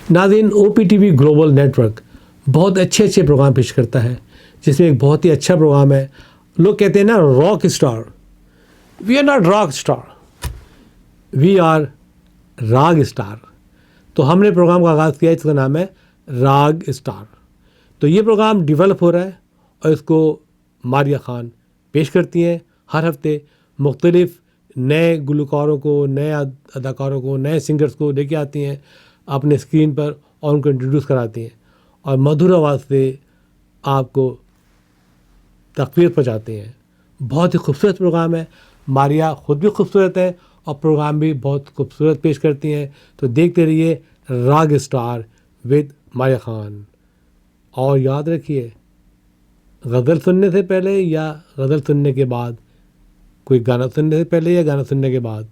ناظرین O P T V global network بہت اچھے پروگرام پیش کرتا ہے، جس میں ایک بہت ہی اچھا پروگرام ہے. لوگ کہتے ہیں نا rock star. We are not rock star, we are raag star. تو ہم نے پروگرام کا آغاز کیا، اس کا نام ہے راگ اسٹار. تو یہ پروگرام ڈیولپ ہو رہا ہے اور اس کو ماریہ خان پیش کرتی ہیں. ہر ہفتے مختلف نئے گلوکاروں کو، نئے اداکاروں کو، نئے سنگرز کو لے کے آتی ہیں اپنے اسکرین پر اور ان کو انٹروڈیوس کراتی ہیں اور مدھر آواز سے آپ کو تقویت پہنچاتے ہیں. بہت ہی خوبصورت پروگرام ہے. ماریہ خود بھی خوبصورت ہے اور پروگرام بھی بہت خوبصورت پیش کرتی ہیں. تو دیکھتے رہیے راگ اسٹار ود ماریہ خان. اور یاد رکھیے، غزل سننے سے پہلے یا غزل سننے کے بعد، کوئی گانا سننے سے پہلے یا گانا سننے کے بعد،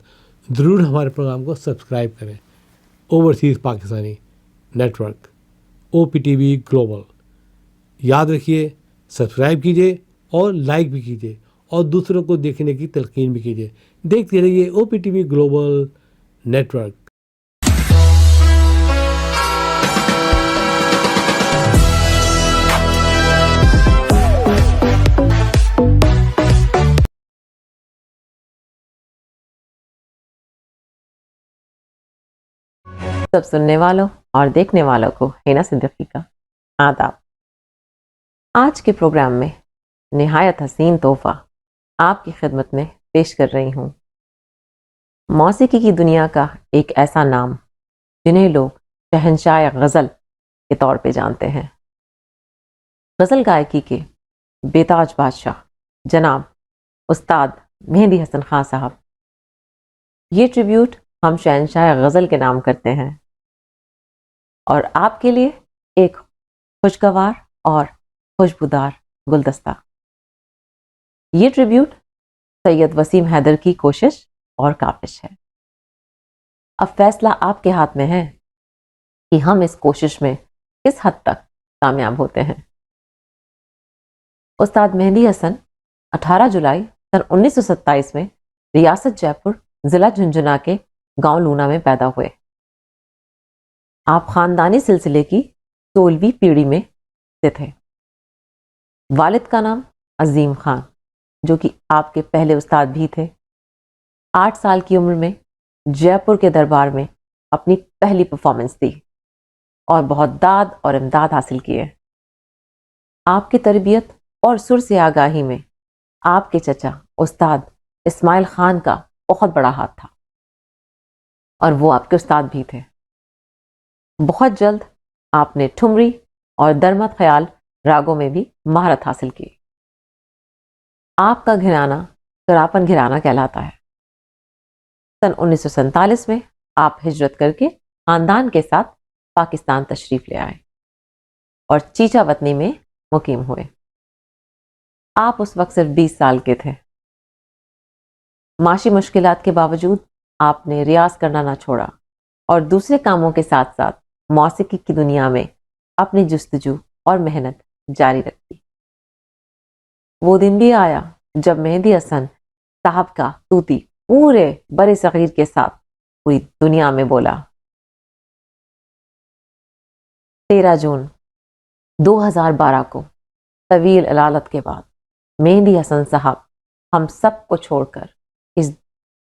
ضرور ہمارے پروگرام کو سبسکرائب کریں. اوورسیز پاکستانی نیٹ ورک او پی ٹی وی گلوبل. یاد رکھیے، سبسکرائب کیجیے اور لائک بھی کیجیے اور دوسروں کو دیکھنے کی تلقین بھی کیجیے. دیکھتے رہیے O P T V global network. سب سننے والوں اور دیکھنے والوں کو ہینا صدیقی کا آداب. آج کے پروگرام میں نہایت حسین تحفہ آپ کی خدمت میں پیش کر رہی ہوں. موسیقی کی دنیا کا ایک ایسا نام جنہیں لوگ شہنشاہ غزل کے طور پہ جانتے ہیں. غزل گائکی کے بےتاج بادشاہ جناب استاد مہندی حسن خان صاحب. یہ ٹریبیوٹ ہم شہنشاہ غزل کے نام کرتے ہیں اور آپ کے لیے ایک خوشگوار اور خوشبودار گلدستہ. یہ ٹریبیوٹ سید وسیم حیدر کی کوشش اور کاوش ہے. اب فیصلہ آپ کے ہاتھ میں ہے کہ ہم اس کوشش میں کس حد تک کامیاب ہوتے ہیں. استاد مہندی حسن 18 جولائی سن 1927 میں ریاست جے پور ضلع جھنجھنا کے گاؤں لونا میں پیدا ہوئے. آپ خاندانی سلسلے کی 16ویں پیڑھی میں سے تھے. والد کا نام عظیم خان، جو کہ آپ کے پہلے استاد بھی تھے. 8 سال کی عمر میں جے پور کے دربار میں اپنی پہلی پرفارمنس دی اور بہت داد اور امداد حاصل کیے. آپ کی تربیت اور سر سے آگاہی میں آپ کے چچا استاد اسماعیل خان کا بہت بڑا ہاتھ تھا اور وہ آپ کے استاد بھی تھے. بہت جلد آپ نے ٹھمری اور درمت خیال راگوں میں بھی مہارت حاصل کی. آپ کا گھرانہ سراپن گھرانہ کہلاتا ہے. سن 1947 میں آپ ہجرت کر کے خاندان کے ساتھ پاکستان تشریف لے آئے اور چیچا وطنی میں مقیم ہوئے. آپ اس وقت صرف 20 سال کے تھے. معاشی مشکلات کے باوجود آپ نے ریاض کرنا نہ چھوڑا اور دوسرے کاموں کے ساتھ ساتھ موسیقی کی دنیا میں اپنی جستجو اور محنت جاری رکھی. وہ دن بھی آیا جب مہندی حسن صاحب کا طوطی پورے بر صغیر کے ساتھ پوری دنیا میں بولا. 13 جون 2012 کو طویل علالت کے بعد مہندی حسن صاحب ہم سب کو چھوڑ کر اس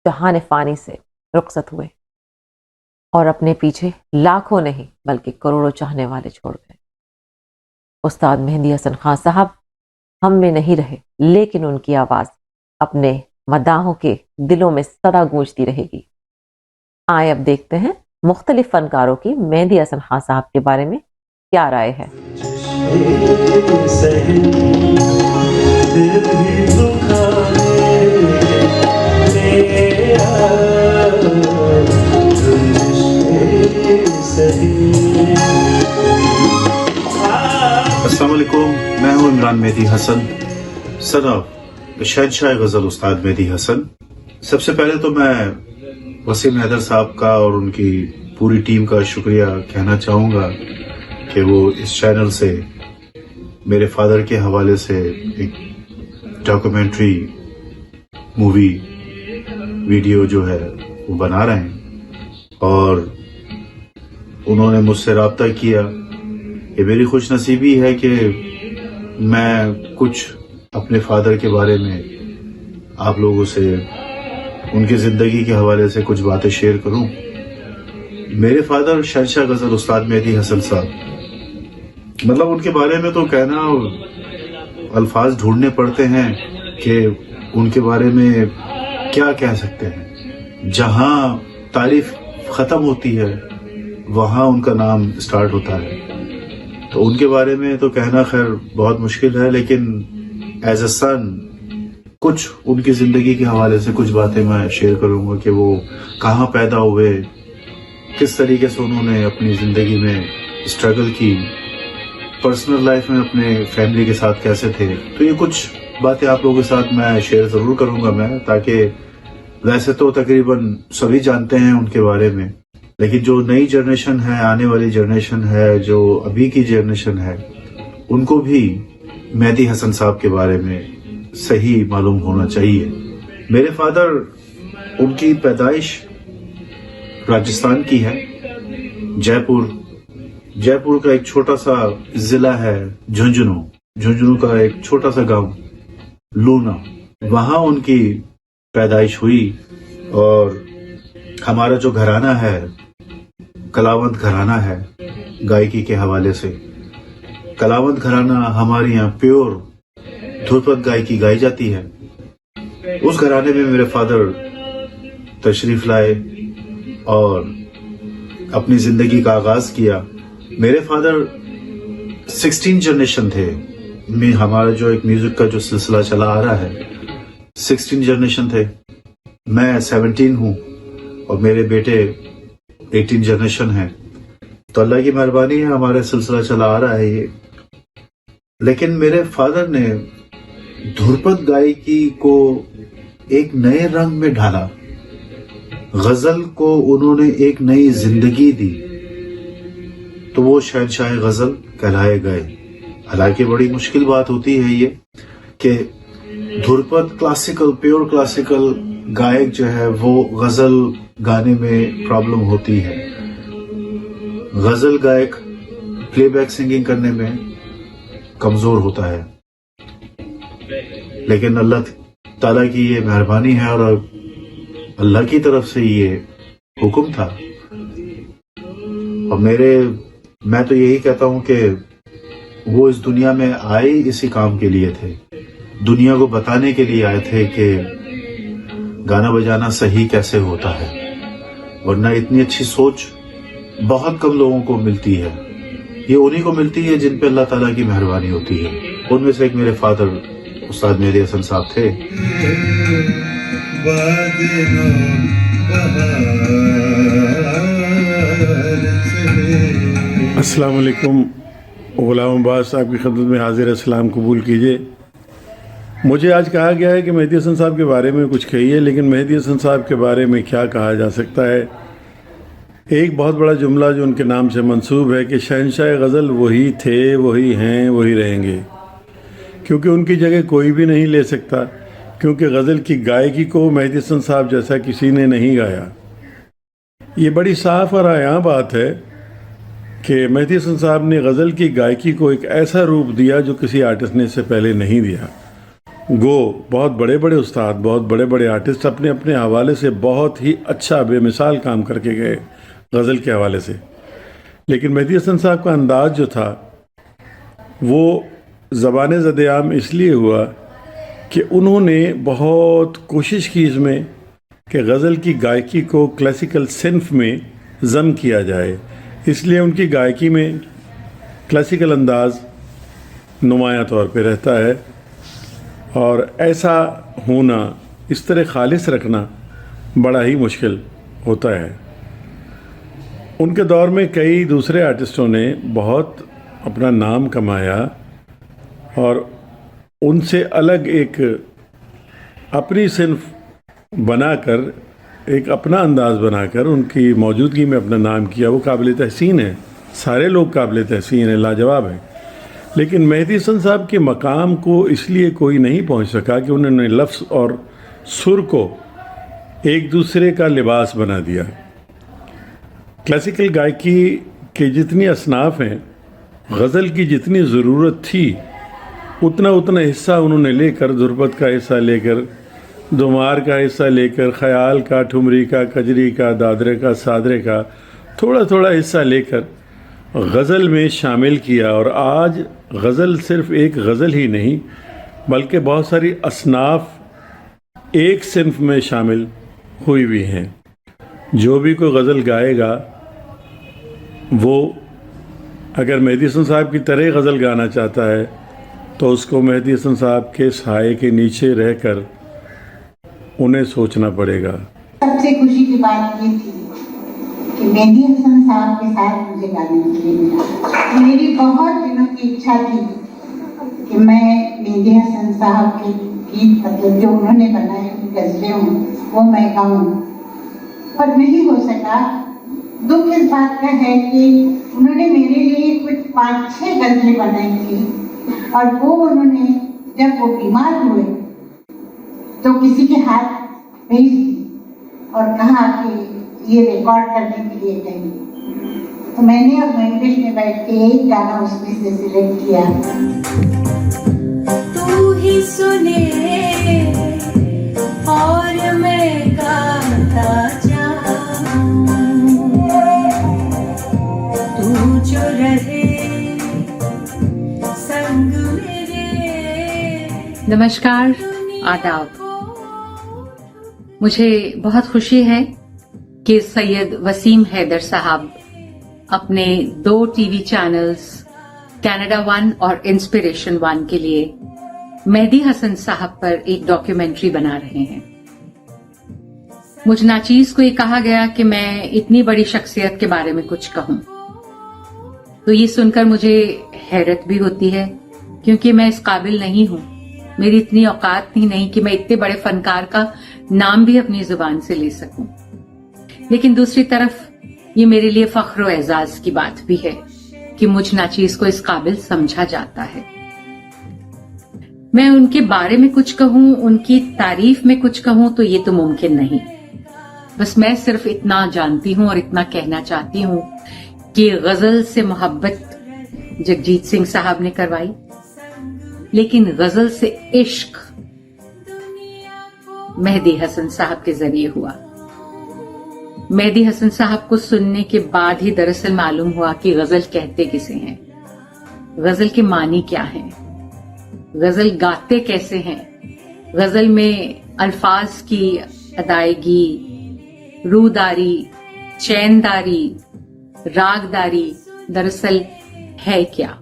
جہان فانی سے رخصت ہوئے اور اپنے پیچھے لاکھوں نہیں بلکہ کروڑوں چاہنے والے چھوڑ گئے. استاد مہندی حسن خان صاحب ہم میں نہیں رہے، لیکن ان کی آواز اپنے مداحوں کے دلوں میں سدا گونجتی رہے گی. آئے اب دیکھتے ہیں مختلف فنکاروں کی مہندی حسن خان صاحب کے بارے میں کیا رائے ہے. السلام علیکم، میں ہوں عمران مہدی حسن، سن آف شہنشاہ غزل استاد مہدی حسن. سب سے پہلے تو میں وسیم حیدر صاحب کا اور ان کی پوری ٹیم کا شکریہ کہنا چاہوں گا کہ وہ اس چینل سے میرے فادر کے حوالے سے ایک ڈاکومنٹری مووی ویڈیو جو ہے وہ بنا رہے ہیں. اور انہوں نے مجھ سے رابطہ کیا. یہ میری خوش نصیبی ہے کہ میں کچھ اپنے فادر کے بارے میں آپ لوگوں سے ان کی زندگی کے حوالے سے کچھ باتیں شیئر کروں. میرے فادر شہنشاہ غزل استاد مہدی حسن صاحب، مطلب ان کے بارے میں تو کہنا الفاظ ڈھونڈنے پڑتے ہیں کہ ان کے بارے میں کیا کہہ سکتے ہیں. جہاں تعریف ختم ہوتی ہے وہاں ان کا نام سٹارٹ ہوتا ہے. تو ان کے بارے میں تو کہنا خیر بہت مشکل ہے، لیکن ایز اے سن کچھ ان کی زندگی کے حوالے سے کچھ باتیں میں شیئر کروں گا کہ وہ کہاں پیدا ہوئے، کس طریقے سے انہوں نے اپنی زندگی میں اسٹرگل کی، پرسنل لائف میں اپنے فیملی کے ساتھ کیسے تھے. تو یہ کچھ باتیں آپ لوگوں کے ساتھ میں شیئر ضرور کروں گا میں، تاکہ ویسے تو تقریباً سبھی جانتے ہیں ان کے بارے میں، لیکن جو نئی جنریشن ہے، آنے والی جنریشن ہے، جو ابھی کی جنریشن ہے، ان کو بھی مہدی حسن صاحب کے بارے میں صحیح معلوم ہونا چاہیے. میرے فادر، ان کی پیدائش راجستھان کی ہے، جے پور کا ایک چھوٹا سا ضلع ہے جھنجھنو کا ایک چھوٹا سا گاؤں لونا، وہاں ان کی پیدائش ہوئی. اور ہمارا جو گھرانہ ہے کلاوند گھرانہ ہے، گائکی کے حوالے سے کلاوند گھرانہ ہمارے یہاں پیور دھرپد گائکی گائی جاتی ہے. اس گھرانے میں میرے فادر تشریف لائے اور اپنی زندگی کا آغاز کیا. میرے فادر 16 جنریشن تھے. ہمارا جو ایک میوزک کا جو سلسلہ چلا آ رہا ہے 16 جنریشن تھے. میں 17 ہوں اور میرے بیٹے 18 جنریشن ہیں. تو اللہ کی مہربانی ہے، ہمارا سلسلہ چلا آ رہا ہے یہ. لیکن میرے فادر نے دھرپد گائکی کو ایک نئے رنگ میں ڈھالا. غزل کو انہوں نے ایک نئی زندگی دی، تو وہ شہنشاہ غزل کہلائے گئے. حالانکہ بڑی مشکل بات ہوتی ہے یہ کہ دھرپد کلاسیکل، پیور کلاسیکل گائک جو ہے وہ غزل گانے میں پرابلم ہوتی ہے. غزل گائک پلے بیک سنگنگ کرنے میں کمزور ہوتا ہے. لیکن اللہ تعالیٰ کی یہ مہربانی ہے اور اللہ کی طرف سے یہ حکم تھا. اور میں تو یہی کہتا ہوں کہ وہ اس دنیا میں آئے اسی کام کے لیے تھے، دنیا کو بتانے کے لیے آئے تھے کہ گانا بجانا صحیح کیسے ہوتا ہے. ورنہ اتنی اچھی سوچ بہت کم لوگوں کو ملتی ہے. یہ انہی کو ملتی ہے جن پہ اللہ تعالیٰ کی مہربانی ہوتی ہے. ان میں سے ایک میرے فادر استاد مہدی حسن صاحب تھے. السلام علیکم. غلام عباس آپ کی خدمت میں حاضر اسلام قبول کیجیے. مجھے آج کہا گیا ہے کہ مہدی حسن صاحب کے بارے میں کچھ کہیے، لیکن مہدی حسن صاحب کے بارے میں کیا کہا جا سکتا ہے. ایک بہت بڑا جملہ جو ان کے نام سے منسوب ہے کہ شہنشاہ غزل وہی تھے، وہی ہیں، وہی رہیں گے، کیونکہ ان کی جگہ کوئی بھی نہیں لے سکتا. کیونکہ غزل کی گائکی کو مہدی حسن صاحب جیسا کسی نے نہیں گایا. یہ بڑی صاف اور عیاں بات ہے کہ مہدی حسن صاحب نے غزل کی گائکی کو ایک ایسا روپ دیا جو کسی آرٹسٹ نے اس سے پہلے نہیں دیا. گو بہت بڑے بڑے استاد، بہت بڑے بڑے آرٹسٹ اپنے اپنے حوالے سے بہت ہی اچھا بے مثال کام کر کے گئے غزل کے حوالے سے. لیکن مہدی حسن صاحب کا انداز جو تھا وہ زبان زد عام اس لیے ہوا کہ انہوں نے بہت کوشش کی اس میں کہ غزل کی گائکی کو کلاسیکل صنف میں ضم کیا جائے. اس لیے ان کی گائکی میں کلاسیکل انداز نمایاں طور پہ رہتا ہے، اور ایسا ہونا، اس طرح خالص رکھنا بڑا ہی مشکل ہوتا ہے. ان کے دور میں کئی دوسرے آرٹسٹوں نے بہت اپنا نام کمایا اور ان سے الگ ایک اپنی صنف بنا کر، ایک اپنا انداز بنا کر ان کی موجودگی میں اپنا نام کیا. وہ قابل تحسین ہے، سارے لوگ قابل تحسین ہیں، لاجواب ہیں. لیکن مہدی حسن صاحب کے مقام کو اس لیے کوئی نہیں پہنچ سکا کہ انہوں نے لفظ اور سر کو ایک دوسرے کا لباس بنا دیا. کلاسیکل گائکی کہ جتنی اصناف ہیں غزل کی جتنی ضرورت تھی اتنا حصہ انہوں نے لے کر دھرپد کا حصہ لے کر دمار کا حصہ لے کر خیال کا ٹھمری کا کجری کا دادرے کا سادرے کا تھوڑا حصہ لے کر غزل میں شامل کیا. اور آج غزل صرف ایک غزل ہی نہیں بلکہ بہت ساری اصناف ایک صنف میں شامل ہوئی ہوئی ہیں. جو بھی کوئی غزل گائے گا وہ اگر مہدی حسن صاحب کی طرح غزل گانا چاہتا ہے تو اس کو مہدی حسن صاحب کے سائے کے نیچے رہ کر انہیں سوچنا پڑے گا. سب سے خوشی کی بات یہ تھی کہ مہدی حسن صاحب کے ساتھ مجھے گانے کے لیے ملا. میری بہت دنوں کی اچھا تھی کہ میں مہدی حسن صاحب کے گیت مطلب جو انہوں نے بنائے غزلیں ہوں وہ میں گاؤں, پر نہیں ہو سکا. دکھ اس بات کا ہے کہ انہوں نے میرے لیے کچھ 5-6 غزلیں بنائی تھی اور وہ انہوں نے جب وہ بیمار ہوئے تو کسی کے ہاتھ بھیج دی اور کہا کہ یہ ریکارڈ کرنے کے لیے کہیں. تو میں نے اور انگلش میں بیٹھ کے ایک گانا اس میں سے سلیکٹ کیا. تو ہی سنے اور میں گاتا جاؤں, تو جو رہے سنگ میرے. نمسکار, آداب. مجھے بہت خوشی ہے کہ سید وسیم حیدر صاحب اپنے 2 ٹی وی چینلز کینیڈا 1 اور انسپریشن 1 کے لیے مہدی حسن صاحب پر ایک ڈاکیومنٹری بنا رہے ہیں. مجھ ناچیز کو یہ کہا گیا کہ میں اتنی بڑی شخصیت کے بارے میں کچھ کہوں, تو یہ سن کر مجھے حیرت بھی ہوتی ہے کیونکہ میں اس قابل نہیں ہوں. میری اتنی اوقات ہی نہیں کہ میں اتنے بڑے فنکار کا نام بھی اپنی زبان سے لے سکوں. لیکن دوسری طرف یہ میرے لیے فخر و اعزاز کی بات بھی ہے کہ مجھ ناچیز کو اس قابل سمجھا جاتا ہے. میں ان کے بارے میں کچھ کہوں, ان کی تعریف میں کچھ کہوں تو یہ تو ممکن نہیں. بس میں صرف اتنا جانتی ہوں اور اتنا کہنا چاہتی ہوں کہ غزل سے محبت جگجیت سنگھ صاحب نے کروائی, لیکن غزل سے عشق مہدی حسن صاحب کے ذریعے ہوا. مہدی حسن صاحب کو سننے کے بعد ہی دراصل معلوم ہوا کہ غزل کہتے کسے ہیں, غزل کے معنی کیا ہیں, غزل گاتے کیسے ہیں, غزل میں الفاظ کی ادائیگی, روداری, چینداری, راگداری دراصل ہے کیا.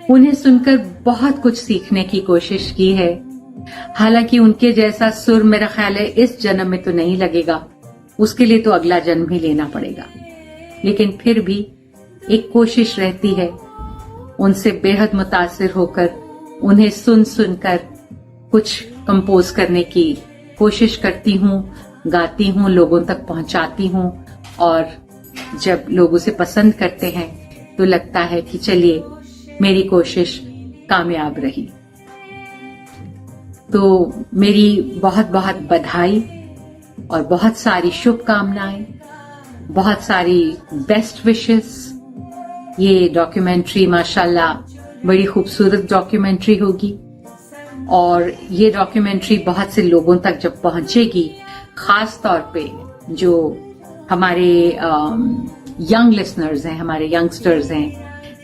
انہیں سن کر بہت کچھ سیکھنے کی کوشش کی ہے. حالانکہ ان کے جیسا سر میرا خیال ہے اس جنم میں تو نہیں لگے گا, اس کے لیے تو اگلا جنم ہی لینا پڑے گا. لیکن پھر بھی ایک کوشش رہتی ہے, ان سے بے حد متاثر ہو کر انہیں سن کر کچھ کمپوز کرنے کی کوشش کرتی ہوں, گاتی ہوں, لوگوں تک پہنچاتی ہوں, اور جب لوگ اسے پسند کرتے ہیں تو لگتا ہے کہ چلیے میری کوشش کامیاب رہی. تو میری بہت بہت بدھائی اور بہت ساری شبھ کامنائیں, بہت ساری بیسٹ وشز. یہ ڈاکیومنٹری ماشاءاللہ بڑی خوبصورت ڈاکیومنٹری ہوگی, اور یہ ڈاکیومنٹری بہت سے لوگوں تک جب پہنچے گی, خاص طور پہ جو ہمارے ینگ لسنرز ہیں, ہمارے ینگسٹرز ہیں,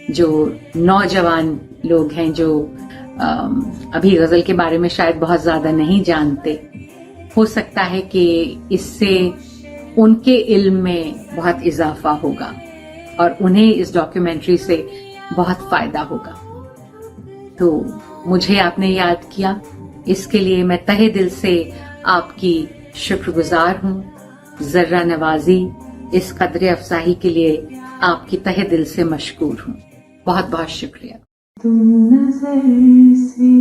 جو نوجوان لوگ ہیں جو ابھی غزل کے بارے میں شاید بہت زیادہ نہیں جانتے, ہو سکتا ہے کہ اس سے ان کے علم میں بہت اضافہ ہوگا اور انہیں اس ڈاکیومنٹری سے بہت فائدہ ہوگا. تو مجھے آپ نے یاد کیا, اس کے لیے میں تہہ دل سے آپ کی شکر گزار ہوں. ذرہ نوازی, اس قدر افزائی کے لیے آپ کی تہہ دل سے مشکور ہوں. بہت بہت شکریہ. تم نظر سے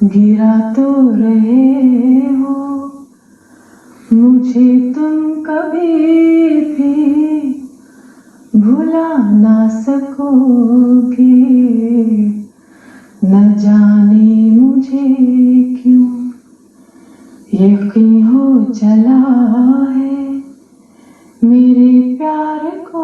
گرا تو رہے ہو, مجھے تم کبھی بھی بھلا نہ سکو گے. نہ جانے مجھے کیوں یقین ہو چلا ہے, میرے پیار کو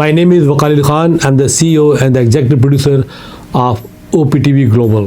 my name is Waqar Khan. I'm the CEO and the executive producer of OPTV Global.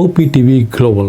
OPTV Global।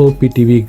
OPTV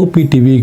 OPTV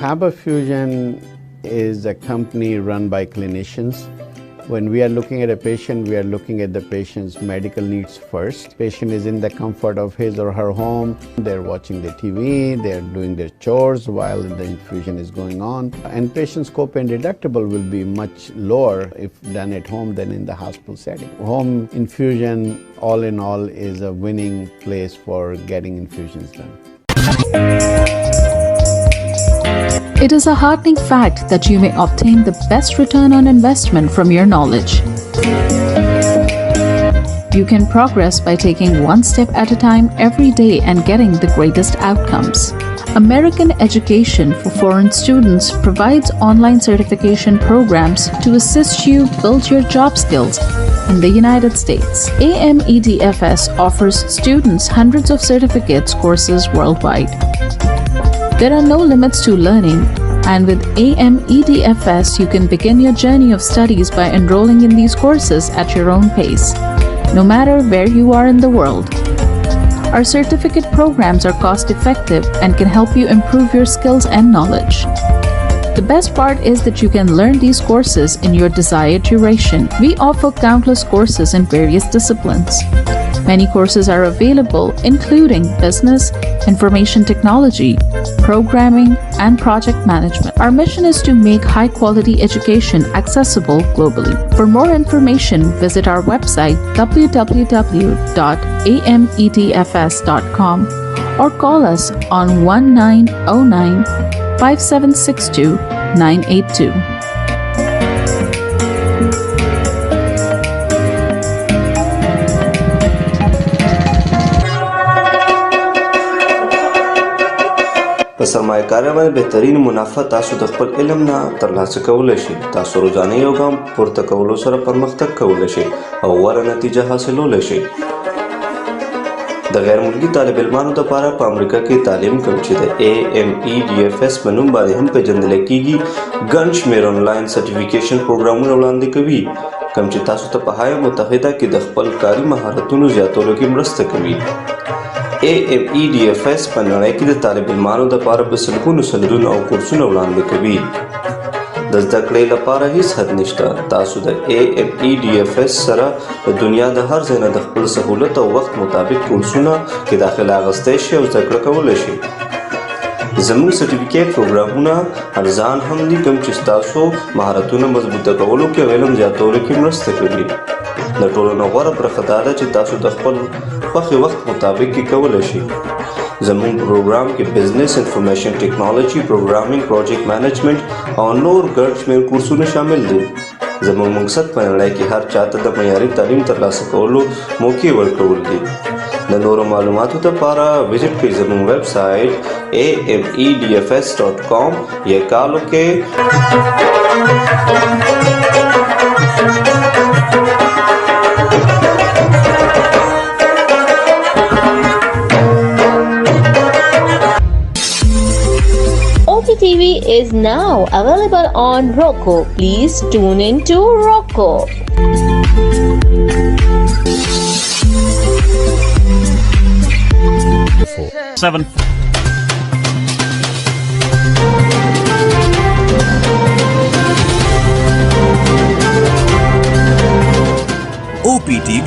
Faber Fusion is a company run by clinicians. When we are looking at a patient, we are looking at the patient's medical needs first. Patient is in the comfort of his or her home. They're watching the TV, they're doing their chores while the infusion is going on. And patient's copay and deductible will be much lower if done at home than in the hospital setting. Home infusion, all in all, is a winning place for getting infusions done. It is a heartening fact that you may obtain the best return on investment from your knowledge. You can progress by taking one step at a time every day and getting the greatest outcomes. American Education for Foreign Students provides online certification programs to assist you build your job skills in the United States. AMEDFS offers students hundreds of certificates courses worldwide. There are no limits to learning, and with AMEDFS, you can begin your journey of studies by enrolling in these courses at your own pace, no matter where you are in the world. Our certificate programs are cost-effective and can help you improve your skills and knowledge. The best part is that you can learn these courses in your desired duration. We offer countless courses in various disciplines. Many courses are available, including business, information technology, programming, and project management. Our mission is to make high-quality education accessible globally. For more information, visit our website www.amedfs.com or call us on 1909-5762-982. په سرمایه‌کارۍ باندې بهترین منافع تاسو د خپل علم نه ترلاسه کولی شئ. تاسو روزانه you ګام پورته کولو سره پرمختګ کولی شئ او غوره نتیجه حاصلولی شئ. د غیر ملکي طالب علمانو لپاره په امریکا کې تعلیم کوم چې د AMEDFS په نوم باندې هم پیژندل کیږي ګڼ شمېر آنلاین سرټیفیکیشن پروګرامونه وړاندې کوي کوم چې تاسو ته په هایه متحده کې د خپل کاري مهارتونو زیاتولو کې مرسته کوي. AMEDFS په نړۍ کې د طالب علمانو لپاره په سلګونو سندونه او کورسونه وړاندې کوي. د زده کړې لپاره هیڅ حد نشته. تاسو د AMEDFS سره د دنیا د هر ځای نه د خپل سهولت او وخت مطابق کورسونه کې داخله اخیستی شئ او زده کړه کولی شئ. زموږ سرټیفیکیټ پروګرامونه ارزان هم دي کوم چې ستاسو مهارتونه مضبوطه کولو کې او علم زیاتولو کې مرسته کوي. د ټولو نه غوره برخه دا ده چې تاسو د خپل خوښې وخت مطابق کې کولی شئ. زموږ پروګرام کې بزنس، انفارمیشن ټیکنالوژي، پروګرامینګ، پروجیکټ مینجمنټ او نور ګڼ شمېر کورسونه شامل دي. زموږ مقصد په نړۍ کې هر چاته د معیاري تعلیم ترلاسه کولو موقع ورکول دي. د نورو معلوماتو لپاره وزټ کړئ زموږ ویب سایټ amedfs.com یا کال وکړئ OPTV is now available on Roku. Please tune in to Roku. 7. OPTV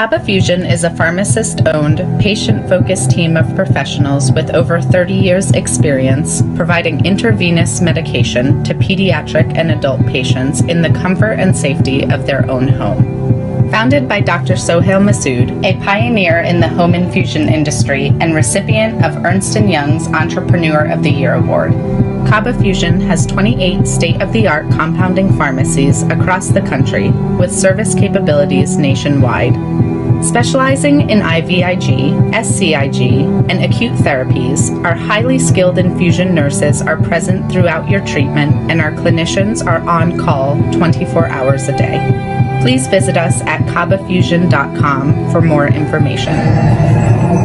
Kaba Fusion is a pharmacist-owned, patient-focused team of professionals with over 30 years' experience providing intravenous medication to pediatric and adult patients in the comfort and safety of their own home. Founded by Dr. Sohail Masood, a pioneer in the home infusion industry and recipient of Ernst & Young's Entrepreneur of the Year Award, Kaba Fusion has 28 state-of-the-art compounding pharmacies across the country with service capabilities nationwide. Specializing in IVIG, SCIG, and acute therapies, our highly skilled infusion nurses are present throughout your treatment and our clinicians are on call 24 hours a day. Please visit us at kabafusion.com for more information.